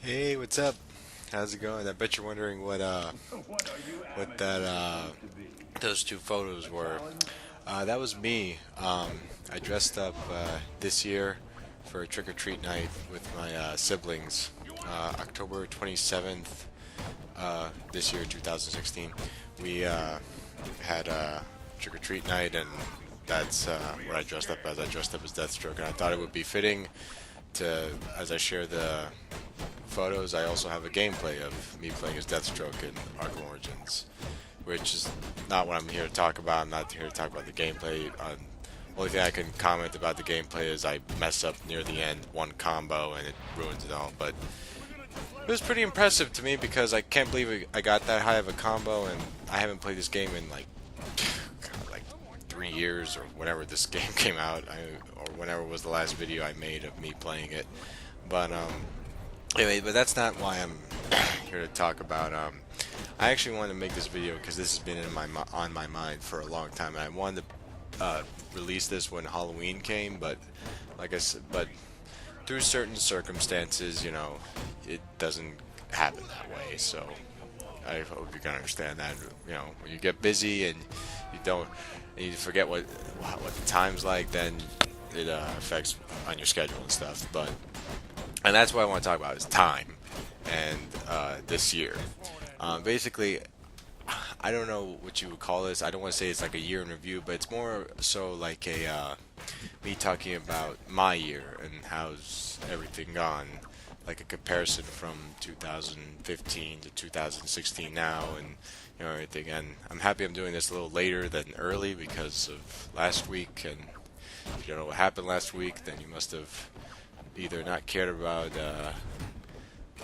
Hey, what's up? How's it going? I bet you're wondering what that those two photos were. That was me. I dressed up this year for a trick or treat night with my siblings. October 27th this year, 2016. We had a trick or treat night, and that's what I dressed up as. I dressed up as Deathstroke, and I thought it would be fitting to, as I share the photos, I also have a gameplay of me playing as Deathstroke in Arkham Origins, which is not what I'm here to talk about. I'm not here to talk about the gameplay. Only thing I can comment about the gameplay is I mess up near the end, one combo, and it ruins it all. But it was pretty impressive to me because I can't believe I got that high of a combo, and I haven't played this game in like 3 years or whenever this game came out, or whenever was the last video I made of me playing it. But anyway, but that's not why I'm here to talk about. I actually wanted to make this video because this has been on my mind for a long time, and I wanted to release this when Halloween came, but like I said, but through certain circumstances, it doesn't happen that way. So I hope you can understand that. When you get busy and you don't, and you forget what the time's like, then it affects on your schedule and stuff. And that's what I want to talk about is time, and this year. Basically, I don't know what you would call this. I don't want to say it's like a year in review, but it's more so like a me talking about my year and how's everything gone, like a comparison from 2015 to 2016 now, and everything. And I'm happy I'm doing this a little later than early because of last week. And if you don't know what happened last week, then you must have either not cared about the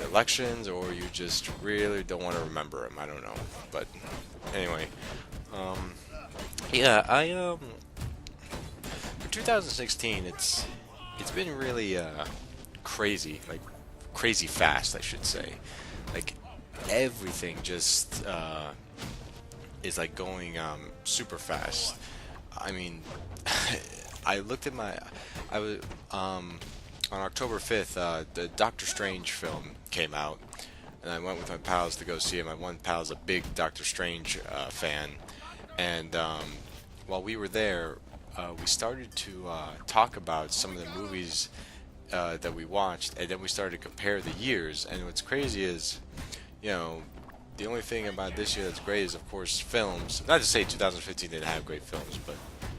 elections, or you just really don't want to remember them. I don't know, but anyway, yeah, for 2016, it's been really crazy, like crazy fast, I should say. Like everything just is like going super fast. I mean, I looked at my, I was on October 5th, the Doctor Strange film came out, and I went with my pals to go see it. My one pal's a big Doctor Strange fan, and while we were there, we started to talk about some of the movies that we watched, and then we started to compare the years. And what's crazy is, the only thing about this year that's great is, of course, films. Not to say 2015 didn't have great films, but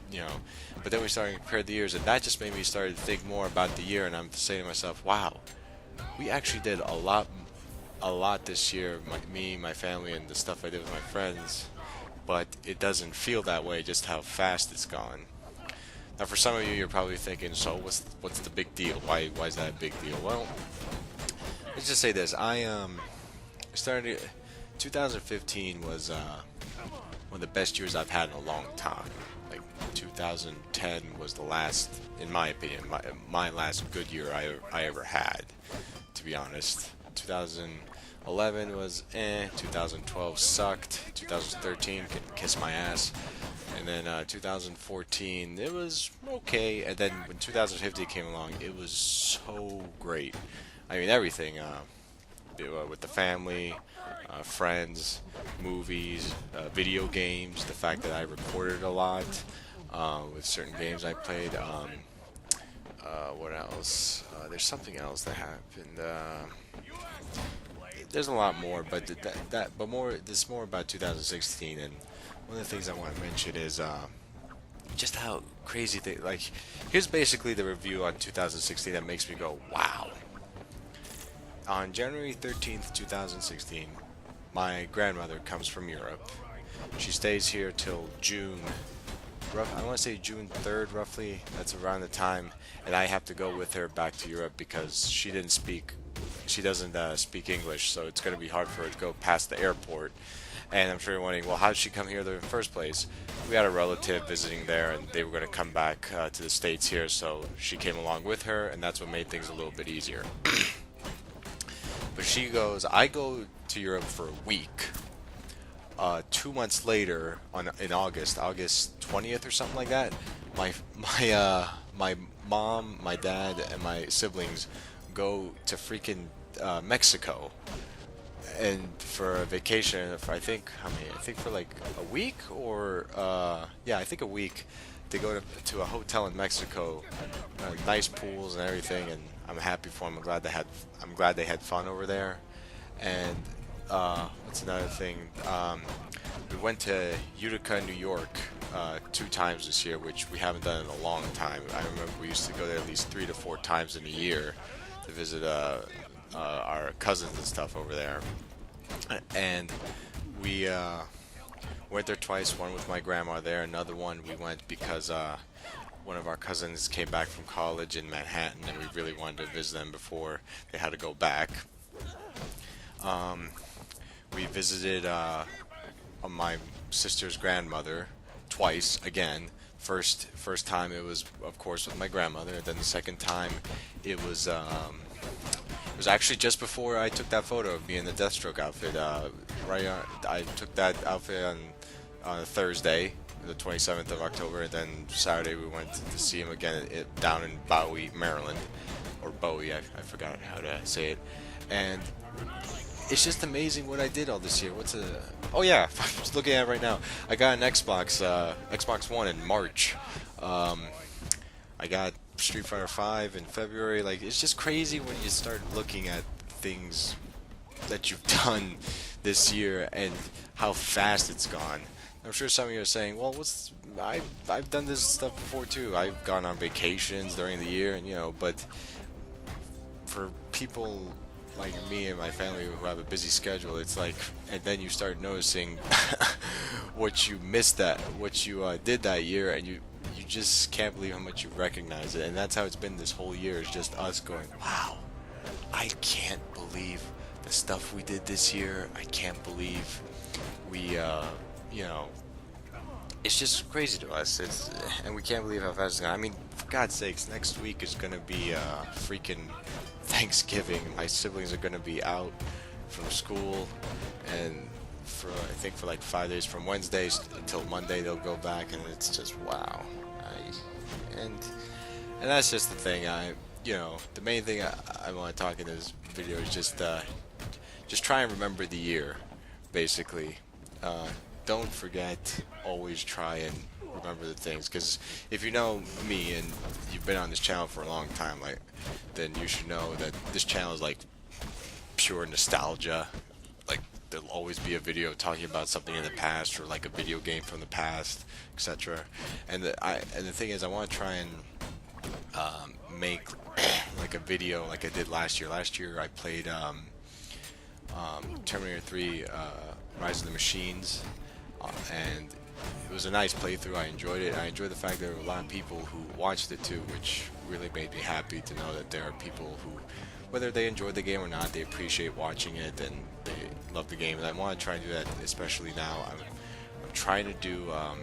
you know. But then we started to compare the years, and that just made me start to think more about the year. And I'm saying to myself, "Wow, we actually did a lot this year. Me, my family, and the stuff I did with my friends. But it doesn't feel that way. Just how fast it's gone." Now, for some of you, you're probably thinking, "So what's the big deal? Why is that a big deal?" Well, let's just say this. I started 2015 was one of the best years I've had in a long time. Like 2010 was the last, in my opinion, my last good year I ever had. To be honest, 2011 was 2012 sucked. 2013 can kiss my ass. And then 2014, it was okay. And then when 2015 came along, it was so great. I mean, everything. With the family, friends, movies, video games, the fact that I recorded a lot with certain games I played. What else? There's something else that happened. There's a lot more, but but more. This is more about 2016, and one of the things I want to mention is just how crazy they like. Here's basically the review on 2016 that makes me go, wow. On January 13th, 2016, my grandmother comes from Europe. She stays here till June. I want to say June 3rd, roughly. That's around the time, and I have to go with her back to Europe because she doesn't speak English, so it's going to be hard for her to go past the airport. And I'm sure you're wondering, well, how did she come here in the first place? We had a relative visiting there, and they were going to come back to the States here, so she came along with her, and that's what made things a little bit easier. But she goes, I go to Europe for a week. 2 months later, in August 20th or something like that, my mom, my dad, and my siblings go to freaking Mexico, and for a vacation. For, I think how many? I think for like a week or yeah, I think a week. They go to a hotel in Mexico, nice pools and everything, and I'm happy for them. I'm glad they had fun over there. And what's another thing? We went to Utica, New York, 2 times this year, which we haven't done in a long time. I remember we used to go there at least 3 to 4 times in a year to visit our cousins and stuff over there. And we went there twice. One with my grandma there. Another one we went because one of our cousins came back from college in Manhattan, and we really wanted to visit them before they had to go back. Um, we visited my sister's grandmother twice again. First time it was of course with my grandmother, and then the second time it was actually just before I took that photo of me in the Deathstroke outfit. I took that outfit on a Thursday, the 27th of October, and then Saturday we went to see him again down in Bowie, Maryland, or Bowie. I forgot how to say it, and it's just amazing what I did all this year. Oh yeah, I'm just looking at it right now. I got an Xbox One in March. I got Street Fighter 5 in February. Like, it's just crazy when you start looking at things that you've done this year and how fast it's gone. I'm sure some of you are saying, "Well, I've done this stuff before too. I've gone on vacations during the year, and but for people like me and my family who have a busy schedule, it's like, and then you start noticing what you did that year, and you just can't believe how much you recognize it. And that's how it's been this whole year. It's just us going, wow, I can't believe the stuff we did this year. I can't believe we it's just crazy to us. And we can't believe how fast it's gone. I mean, for God's sakes, next week is gonna be freaking Thanksgiving. My siblings are gonna be out from school, and I think for like 5 days, from Wednesdays until Monday they'll go back, and it's just wow. And that's just the thing. The main thing I want to talk in this video is just try and remember the year, basically. Don't forget. Always try and remember the things, because if you know me and you've been on this channel for a long time, then you should know that this channel is like pure nostalgia. Like, there'll always be a video talking about something in the past, or like a video game from the past, etc. And the thing is, I want to try and make like a video like I did last year. Last year I played Terminator 3 Rise of the Machines, and it was a nice playthrough. I enjoyed it. I enjoyed the fact that there were a lot of people who watched it too, which really made me happy to know that there are people who, whether they enjoyed the game or not, they appreciate watching it and they love the game. And I want to try and do that, especially now. I'm trying to do a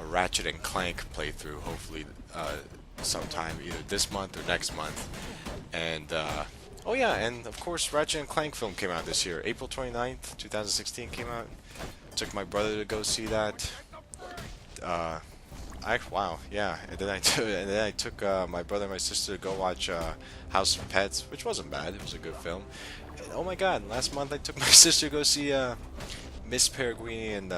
Ratchet and Clank playthrough, hopefully sometime either this month or next month. And oh yeah, and of course Ratchet and Clank film came out this year. April 29th, 2016 came out. Took my brother to go see that. Wow, yeah. And then I took my brother and my sister to go watch House of Pets, which wasn't bad. It was a good film. And, oh my God! Last month I took my sister to go see Miss Peregrine and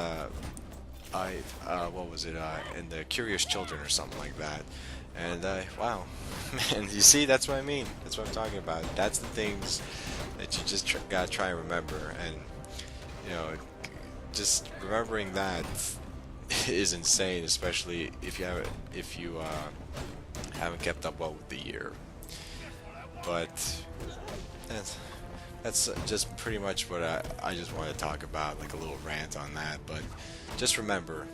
what was it? And the Curious Children or something like that. And wow, man, you see, that's what I mean. That's what I'm talking about. That's the things that you just gotta try and remember, and just remembering that is insane, especially if you haven't kept up well with the year. But that's just pretty much what I just want to talk about, like a little rant on that. But just remember,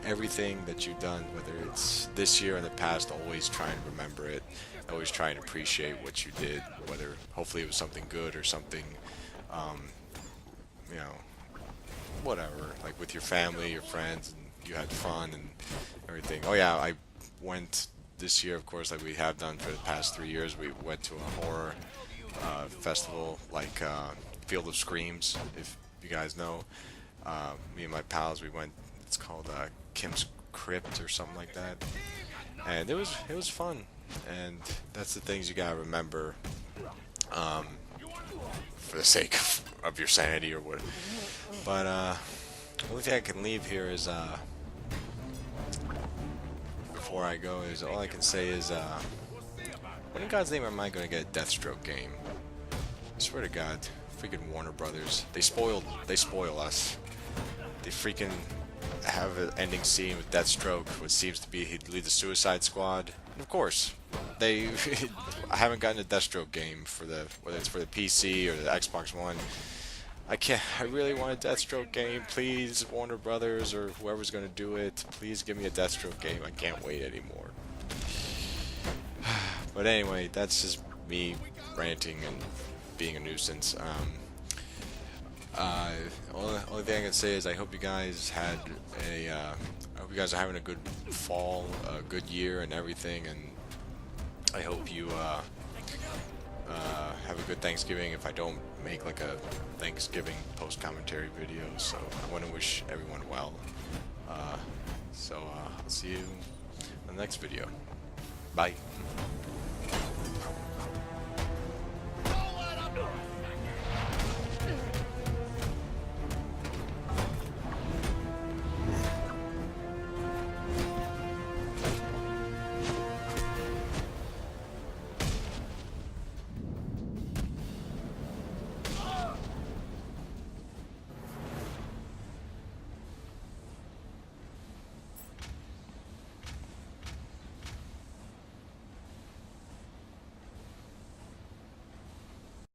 everything that you've done, whether it's this year or in the past, always try and remember it. Always try and appreciate what you did, whether hopefully it was something good or something, whatever, like with your family, your friends, and you had fun and everything. Oh yeah, I went this year, of course, like we have done for the past 3 years. We went to a horror festival, like Field of Screams, if you guys know. Me and my pals, we went. It's called Kim's Crypt or something like that, and it was fun. And that's the things you gotta remember for the sake of your sanity or what. But the only thing I can leave here is before I go is all I can say is when in God's name am I gonna get a Deathstroke game? I swear to God, freaking Warner Brothers, they spoil us. They freaking have an ending scene with Deathstroke, what seems to be he'd lead the Suicide Squad. And of course, they I haven't gotten a Deathstroke game for whether it's for the PC or the Xbox One. I really want a Deathstroke game, please, Warner Brothers or whoever's gonna do it. Please give me a Deathstroke game. I can't wait anymore. But anyway, that's just me ranting and being a nuisance. Only thing I can say is I hope you guys had I hope you guys are having a good fall, a good year and everything, and I hope you have a good Thanksgiving. If I don't make like a Thanksgiving post-commentary video, so I want to wish everyone well. I'll see you in the next video. Bye.